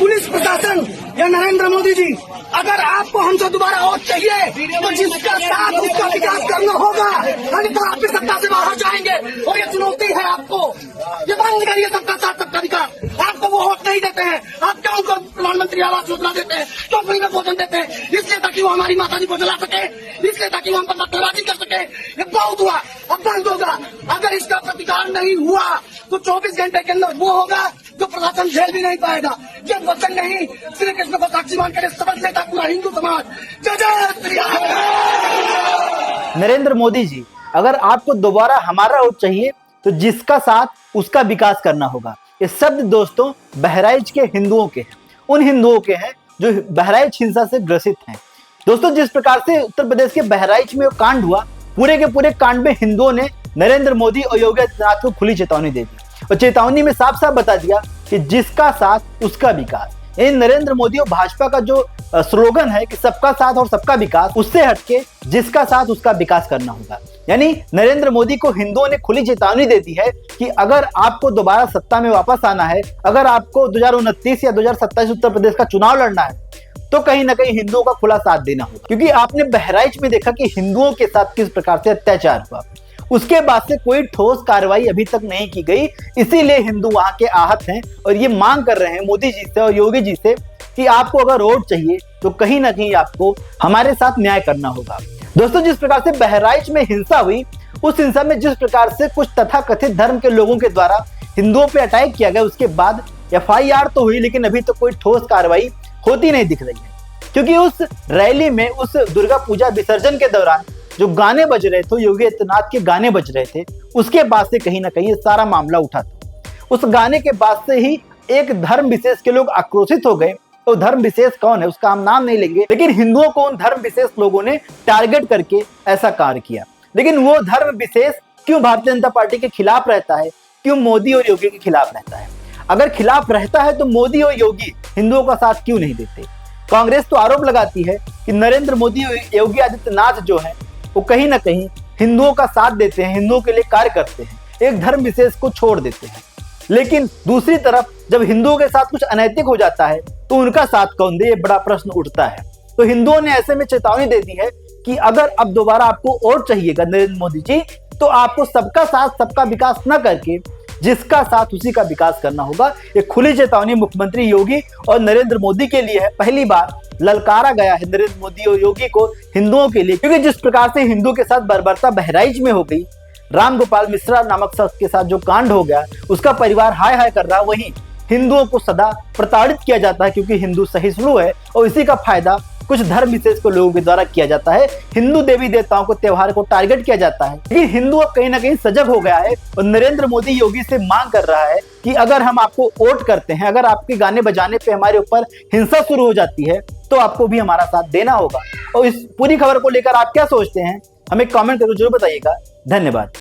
Police प्रशासन या नरेंद्र मोदी जी, अगर आपको हमसे दोबारा वोट चाहिए तो जिसका साथ उसका विकास करना होगा, नहीं तो आप भी सत्ता से बाहर जाएंगे। और ये चुनौती है आपको, ये बंद करिए सबका साथ सबका विकास। आपको वो वोट नहीं देते हैं, आप क्यों उनको प्रधानमंत्री आवास योजना देते हैं, क्यों फ्री में भोजन देते हैं? इसलिए ताकि वो हमारी माता जी को जला सके, इसलिए ताकि वो हम पर पत्थरबाजी कर सके। ये बहुत हुआ, अब बंद होगा। अगर इसका प्रतिकार नहीं हुआ तो 24 घंटे के अंदर वो होगा जो प्रशासन झेल भी नहीं पाएगा। ये वचन नहीं श्री कृष्ण को साक्षी मानकर शपथ लेता पूरा हिंदू समाज। जय जय श्री राम। नरेंद्र मोदी जी, अगर आपको दोबारा हमारा वोट चाहिए तो जिसका साथ उसका विकास करना होगा। ये शब्द दोस्तों बहराइच के हिंदुओं के हैं, उन हिंदुओं के हैं जो बहराइच हिंसा से ग्रसित हैं। दोस्तों, जिस प्रकार से उत्तर प्रदेश के बहराइच में कांड हुआ, पूरे के पूरे कांड में हिंदुओं ने नरेंद्र मोदी और योगी आदित्यनाथ को खुली चेतावनी दे दी और चेतावनी में साफ साफ बता दिया कि जिसका साथ उसका विकास। इन नरेंद्र मोदी और भाजपा का जो स्लोगन है कि सबका साथ और सबका विकास, उससे हटके जिसका साथ उसका विकास करना होगा। यानी नरेंद्र मोदी को हिंदुओं ने खुली चेतावनी दे दी है कि अगर आपको दोबारा सत्ता में वापस आना है, अगर आपको 2029 या 2027 उत्तर प्रदेश का चुनाव लड़ना है, तो कहीं ना कहीं हिंदुओं का खुला साथ देना होगा। क्योंकि आपने बहराइच में देखा कि हिंदुओं के साथ किस प्रकार से अत्याचार हुआ, उसके बाद से कोई ठोस कार्रवाई अभी तक नहीं की गई। इसीलिए हिंदू वहां के आहत हैं और ये मांग कर रहे हैं मोदी जी से और योगी जी से कि आपको अगर वोट चाहिए तो कहीं ना कहीं आपको हमारे साथ न्याय करना होगा। दोस्तों, जिस प्रकार से बहराइच में हिंसा हुई, उस हिंसा में जिस प्रकार से कुछ तथाकथित धर्म के लोगों के द्वारा हिंदुओं पे अटैक किया गया, उसके बाद FIR तो हुई, लेकिन अभी तो कोई ठोस कार्रवाई होती नहीं दिख रही है। क्योंकि उस रैली में, उस दुर्गा पूजा विसर्जन के दौरान जो गाने बज रहे थे, योगी आदित्यनाथ के गाने बज रहे थे, उसके बाद से कहीं ना कहीं ये सारा मामला उठा था। उस गाने के बाद से ही एक धर्म विशेष के लोग आक्रोशित हो गए। तो धर्म विशेष कौन है उसका हम नाम नहीं लेंगे, लेकिन हिंदुओं को उन धर्म विशेष लोगों ने टारगेट करके ऐसा कार्य किया। लेकिन वो धर्म विशेष क्यों भारतीय जनता पार्टी के खिलाफ रहता है, क्यों मोदी और योगी के खिलाफ रहता है? अगर खिलाफ रहता है तो मोदी और योगी हिंदुओं का साथ क्यों नहीं देते? कांग्रेस तो आरोप लगाती है कि नरेंद्र मोदी और योगी आदित्यनाथ जो है वो कहीं ना कहीं हिंदुओं का साथ देते हैं, हिंदुओं के लिए कार्य करते हैं, एक धर्म विशेष को छोड़ देते हैं। लेकिन दूसरी तरफ जब हिंदुओं के साथ कुछ अनैतिक हो जाता है तो उनका साथ कौन दे, ये बड़ा प्रश्न उठता है। तो हिंदुओं ने ऐसे में चेतावनी दे दी है कि अगर अब दोबारा आपको वोट चाहिएगा नरेंद्र मोदी जी, तो आपको सबका साथ सबका विकास न करके जिसका साथ उसी का विकास करना होगा। ये खुली चेतावनी मुख्यमंत्री योगी और नरेंद्र मोदी के लिए है। पहली बार ललकारा गया है नरेंद्र मोदी और योगी को हिंदुओं के लिए, क्योंकि जिस प्रकार से हिंदू के साथ बर्बरता बहराइच में हो गई, राम गोपाल मिश्रा नामक शख्स के साथ जो कांड हो गया, उसका परिवार हाय हाय कर रहा है। वहीं हिंदुओं को सदा प्रताड़ित किया जाता है क्योंकि हिंदू सहिष्णु है और इसी का फायदा कुछ धर्म विशेष को लोगों के द्वारा किया जाता है। हिंदू देवी देवताओं को, त्योहार को टारगेट किया जाता है। लेकिन हिंदू अब कहीं ना कहीं सजग हो गया है और नरेंद्र मोदी योगी से मांग कर रहा है कि अगर हम आपको वोट करते हैं, अगर आपके गाने बजाने पे हमारे ऊपर हिंसा शुरू हो जाती है, तो आपको भी हमारा साथ देना होगा। और इस पूरी खबर को लेकर आप क्या सोचते हैं, हमें कमेंट करके जरूर बताइएगा। धन्यवाद।